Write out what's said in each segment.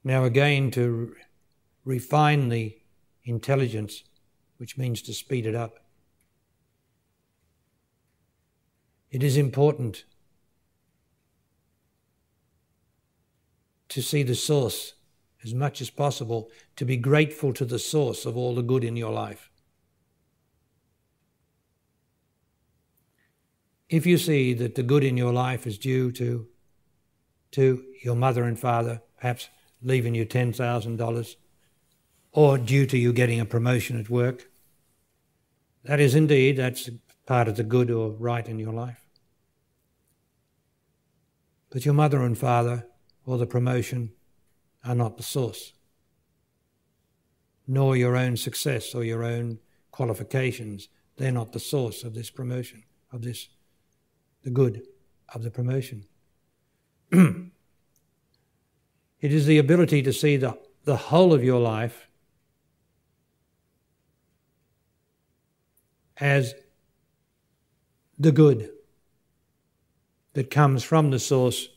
Now again, to refine the intelligence, which means to speed it up, it is important to see the source as much as possible, to be grateful to the source of all the good in your life. If you see that the good in your life is due to your mother and father, perhaps leaving you $10,000, or due to you getting a promotion at work, that's part of the good or right in your life. But your mother and father or the promotion are not the source, nor your own success or your own qualifications. They're not the source of this promotion, of this, the good of the promotion. It is the ability to see the whole of your life as the good that comes from the source,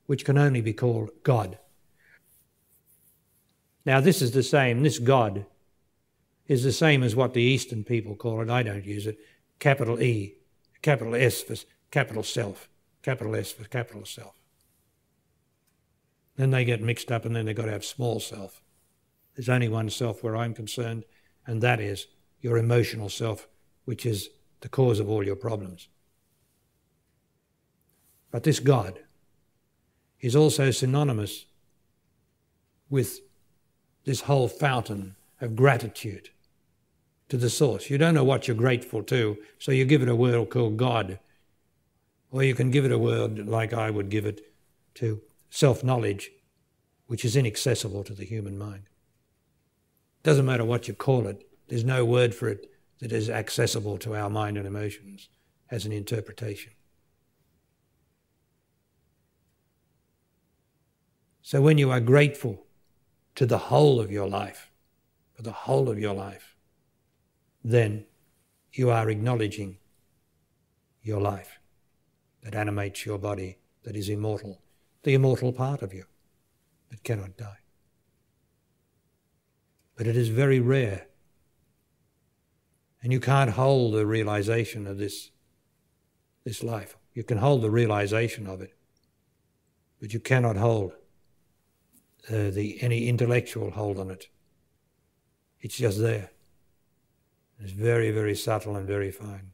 which can only be called God. Now this is the same, this God is the same as what the Eastern people call it. I don't use it. Capital E, capital S for capital self, capital S for capital self. Then they get mixed up and then they've got to have small self. There's only one self where I'm concerned, and that is your emotional self, which is the cause of all your problems. But this God is also synonymous with this whole fountain of gratitude to the source. You don't know what you're grateful to, so you give it a word called God. Or you can give it a word like I would give it to self-knowledge, which is inaccessible to the human mind. Doesn't matter what you call it, there's no word for it that is accessible to our mind and emotions as an interpretation. So when you are grateful to the whole of your life, for the whole of your life, then you are acknowledging your life that animates your body, that is immortal, the immortal part of you that cannot die. But it is very rare, and you can't hold the realization of this life. You can hold the realization of it, but you cannot hold any intellectual hold on it. It's just there. It's very, very subtle and very fine.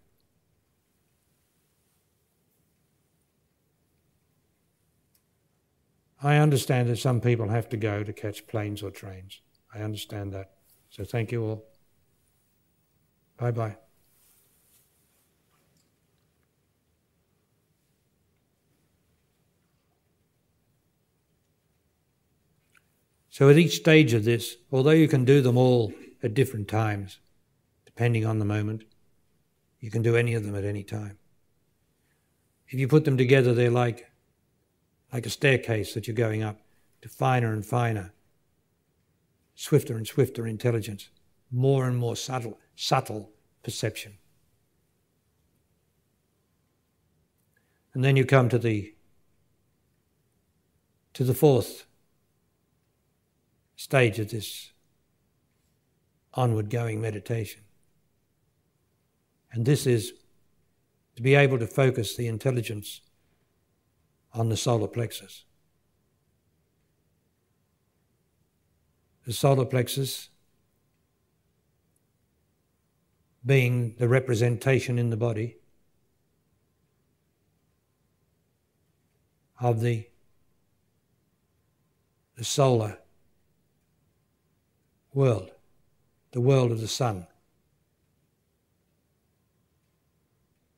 I understand that some people have to go to catch planes or trains. I understand that. So thank you all. Bye-bye. So at each stage of this, although you can do them all at different times, depending on the moment, you can do any of them at any time. If you put them together, they're like a staircase that you're going up to finer and finer, swifter and swifter intelligence, more and more subtle perception. And then you come to the fourth stage of this onward going meditation. And this is to be able to focus the intelligence on the solar plexus. The solar plexus being the representation in the body of the solar world, the world of the sun.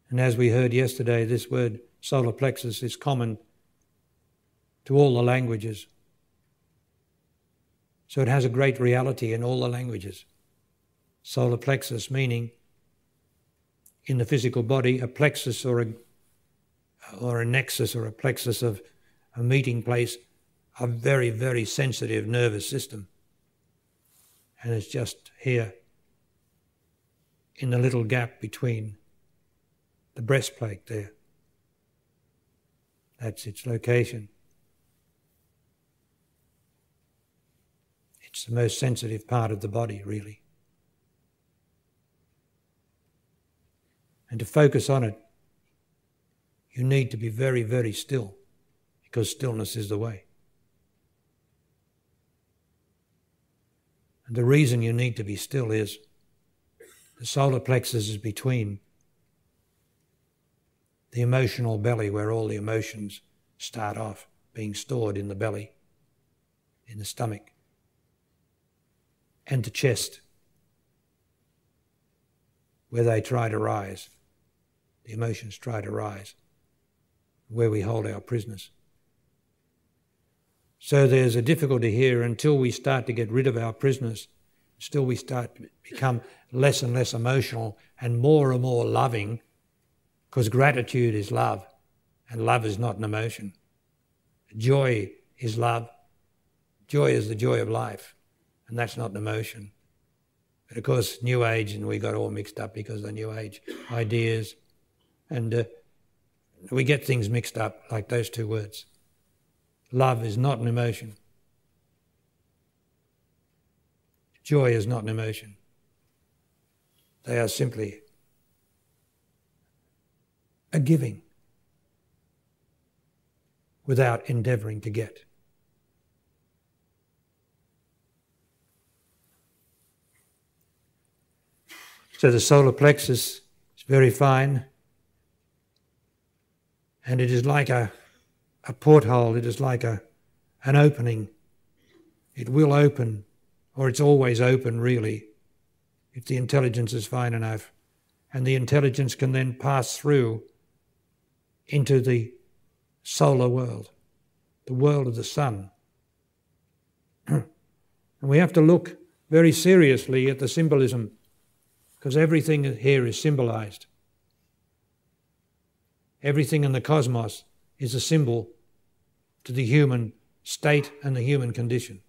And as we heard yesterday, this word solar plexus is common to all the languages. So it has a great reality in all the languages. Solar plexus meaning in the physical body, a plexus or a nexus or a plexus of a meeting place, a very, very sensitive nervous system. And it's just here in the little gap between the breastplate there. That's its location. It's the most sensitive part of the body, really. And to focus on it, you need to be very, very still, because stillness is the way. And the reason you need to be still is the solar plexus is between the emotional belly, where all the emotions start off being stored in the belly, in the stomach, and the chest, where they try to rise. The emotions try to rise, where we hold our prisoners. So there's a difficulty here until we start to get rid of our prisoners, still we start to become less and less emotional and more loving, because gratitude is love, and love is not an emotion. Joy is love. Joy is the joy of life, and that's not an emotion. But of course, New Age, and we got all mixed up because of the New Age ideas, and we get things mixed up like those two words. Love is not an emotion. Joy is not an emotion. They are simply a giving without endeavouring to get. So the solar plexus is very fine, and it is like a porthole, it is like an opening. It will open, or it's always open really, if the intelligence is fine enough. And the intelligence can then pass through into the solar world, the world of the sun. And we have to look very seriously at the symbolism, because everything here is symbolized. Everything in the cosmos is a symbol to the human state and the human condition.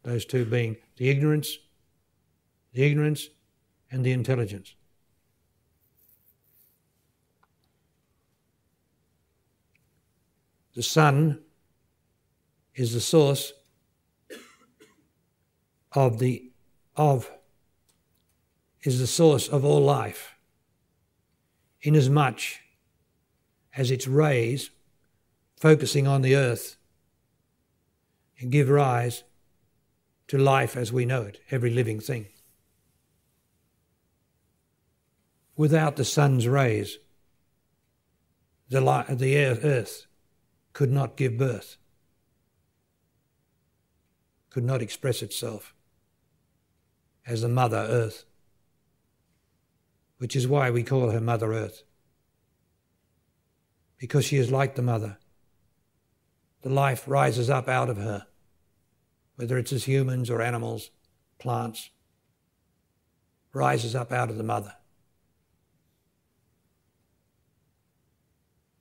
Those two being the ignorance and the intelligence. The sun is the source of all life, inasmuch as its rays, focusing on the earth, and give rise to life as we know it, every living thing. Without the sun's rays, the earth could not give birth, could not express itself as the Mother Earth, which is why we call her Mother Earth, because she is like the mother. The life rises up out of her, whether it's as humans or animals, plants, rises up out of the mother.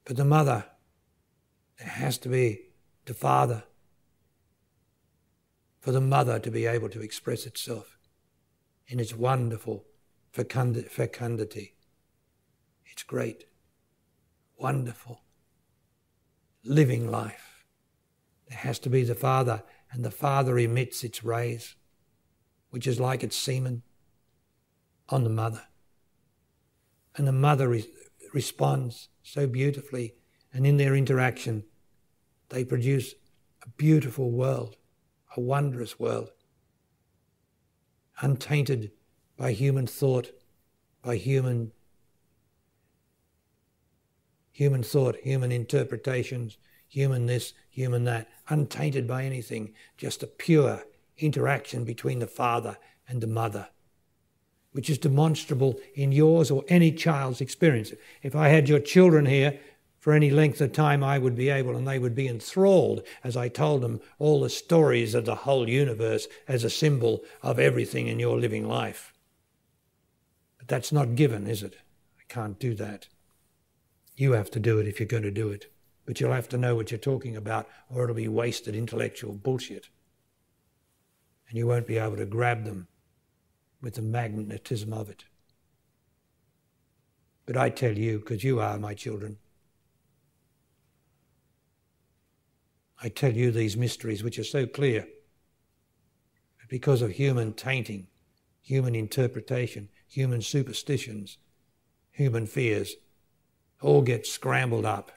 But the mother, there has to be the father for the mother to be able to express itself in its wonderful fecundity. It's great, wonderful, living life. There has to be the father, and the father emits its rays, which is like its semen, on the mother. And the mother responds so beautifully, and in their interaction, they produce a beautiful world, a wondrous world, untainted by human thought, by human thought, human interpretations, human this, human that, untainted by anything, just a pure interaction between the father and the mother, which is demonstrable in yours or any child's experience. If I had your children here for any length of time, I would be able, and they would be enthralled as I told them all the stories of the whole universe as a symbol of everything in your living life. But that's not given, is it? I can't do that. You have to do it if you're going to do it. But you'll have to know what you're talking about, or it'll be wasted intellectual bullshit. And you won't be able to grab them with the magnetism of it. But I tell you, because you are my children, I tell you these mysteries which are so clear. because of human tainting, human interpretation, human superstitions, human fears, all get scrambled up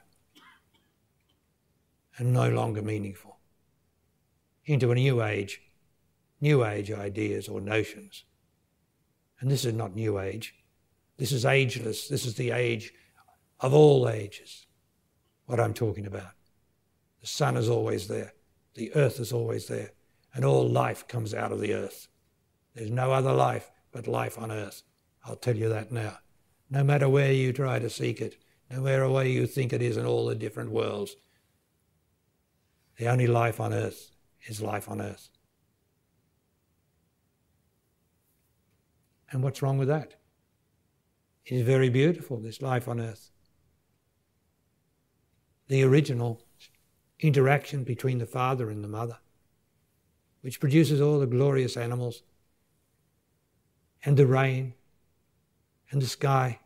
and no longer meaningful into a new age ideas or notions. And this is not New Age. This is ageless. This is the age of all ages, what I'm talking about. The sun is always there. The earth is always there. And all life comes out of the earth. There's no other life but life on earth. I'll tell you that now. No matter where you try to seek it, no matter where you think it is in all the different worlds, the only life on earth is life on earth. And what's wrong with that? It is very beautiful, this life on earth. The original interaction between the father and the mother, which produces all the glorious animals, and the rain, and the sky,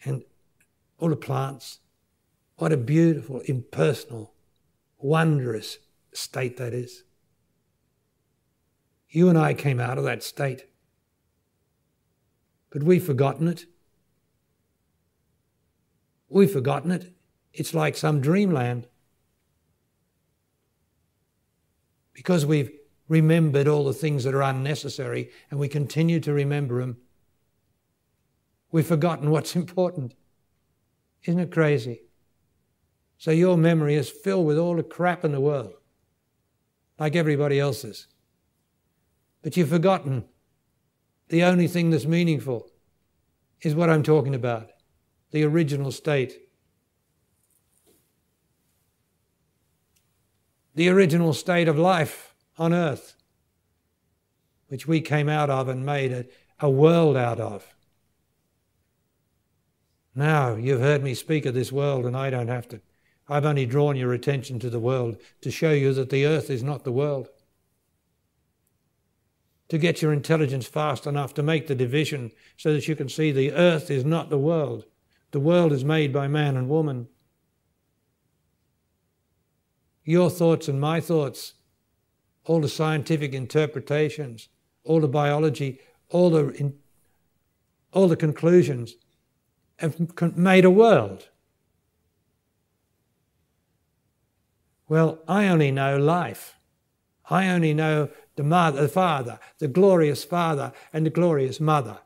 and all the plants. What a beautiful, impersonal, wondrous state that is. You and I came out of that state, but we've forgotten it. We've forgotten it. It's like some dreamland. Because we've remembered all the things that are unnecessary and we continue to remember them, we've forgotten what's important. Isn't it crazy? So your memory is filled with all the crap in the world, like everybody else's. But you've forgotten the only thing that's meaningful is what I'm talking about, the original state. The original state of life on earth, which we came out of and made a world out of. Now, you've heard me speak of this world, and I don't have to. I've only drawn your attention to the world to show you that the earth is not the world. To get your intelligence fast enough to make the division so that you can see the earth is not the world. The world is made by man and woman. Your thoughts and my thoughts, all the scientific interpretations, all the biology, all the conclusions have made a world. Well, I only know life. I only know the Father, the glorious Father and the glorious Mother.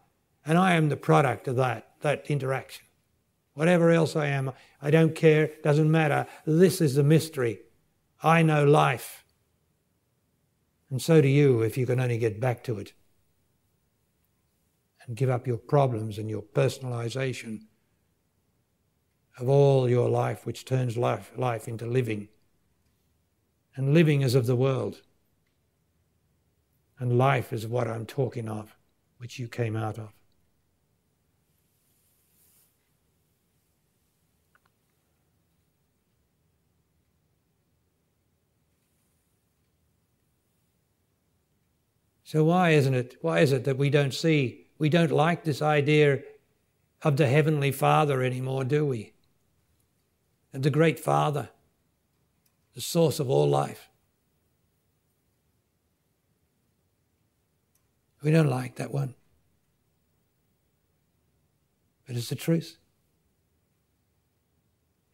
And I am the product of that interaction. Whatever else I am, I don't care, doesn't matter. This is the mystery. I know life. And so do you, if you can only get back to it. And give up your problems and your personalization of all your life, which turns life into living. And living is of the world. And life is what I'm talking of, which you came out of. So why is it that we don't like this idea of the Heavenly Father anymore, do we? And the great Father, the source of all life. We don't like that one. But it's the truth.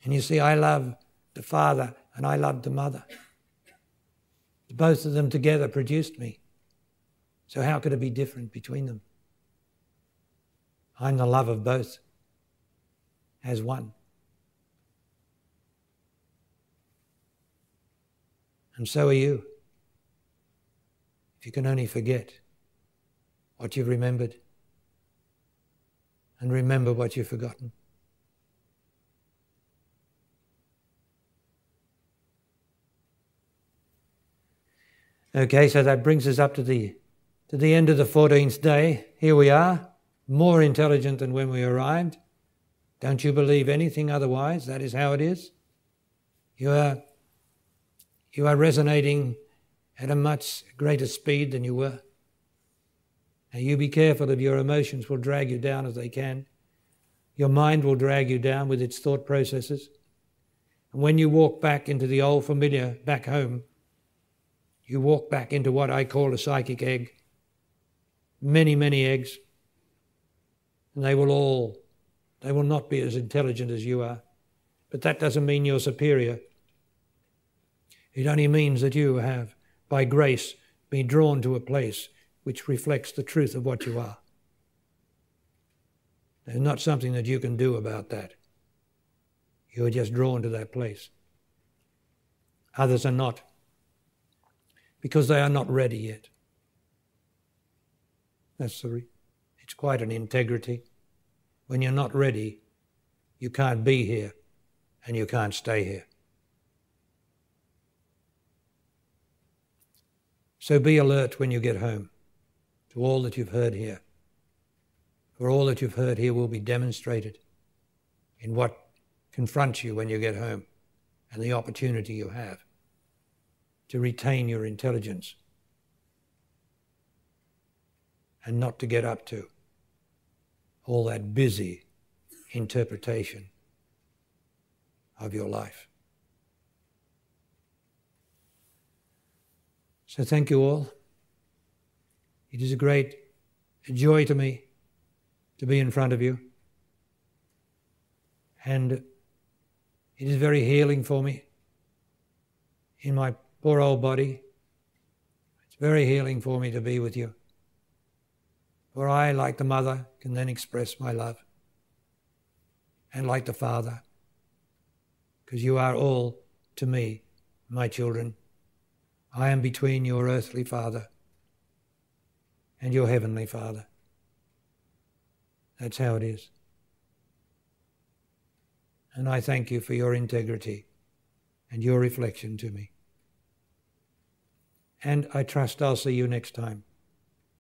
And you see, I love the Father and I love the Mother. Both of them together produced me. So how could it be different between them? I'm the love of both as one. And so are you. If you can only forget what you've remembered and remember what you've forgotten. Okay, so that brings us up to the end of the 14th day. Here we are, more intelligent than when we arrived. Don't you believe anything otherwise? That is how it is. You are resonating at a much greater speed than you were. Now you be careful if your emotions will drag you down as they can. Your mind will drag you down with its thought processes. And when you walk back into the old familiar, back home, You walk back into what I call a psychic egg. Many, many eggs. And they will not be as intelligent as you are. But that doesn't mean you're superior. It only means that you have, by grace, been drawn to a place which reflects the truth of what you are. There's not something that you can do about that. You're just drawn to that place. Others are not, because they are not ready yet. It's quite an integrity. When you're not ready, you can't be here and you can't stay here. So be alert when you get home to all that you've heard here. For all that you've heard here will be demonstrated in what confronts you when you get home and the opportunity you have to retain your intelligence and not to get up to all that busy interpretation of your life. So thank you all. It is a great joy to me to be in front of you. And it is very healing for me in my poor old body. It's very healing for me to be with you. For I, like the mother, can then express my love. And like the father, because you are all to me, my children. I am between your earthly father and your heavenly Father. That's how it is. And I thank you for your integrity and your reflection to me. And I trust I'll see you next time.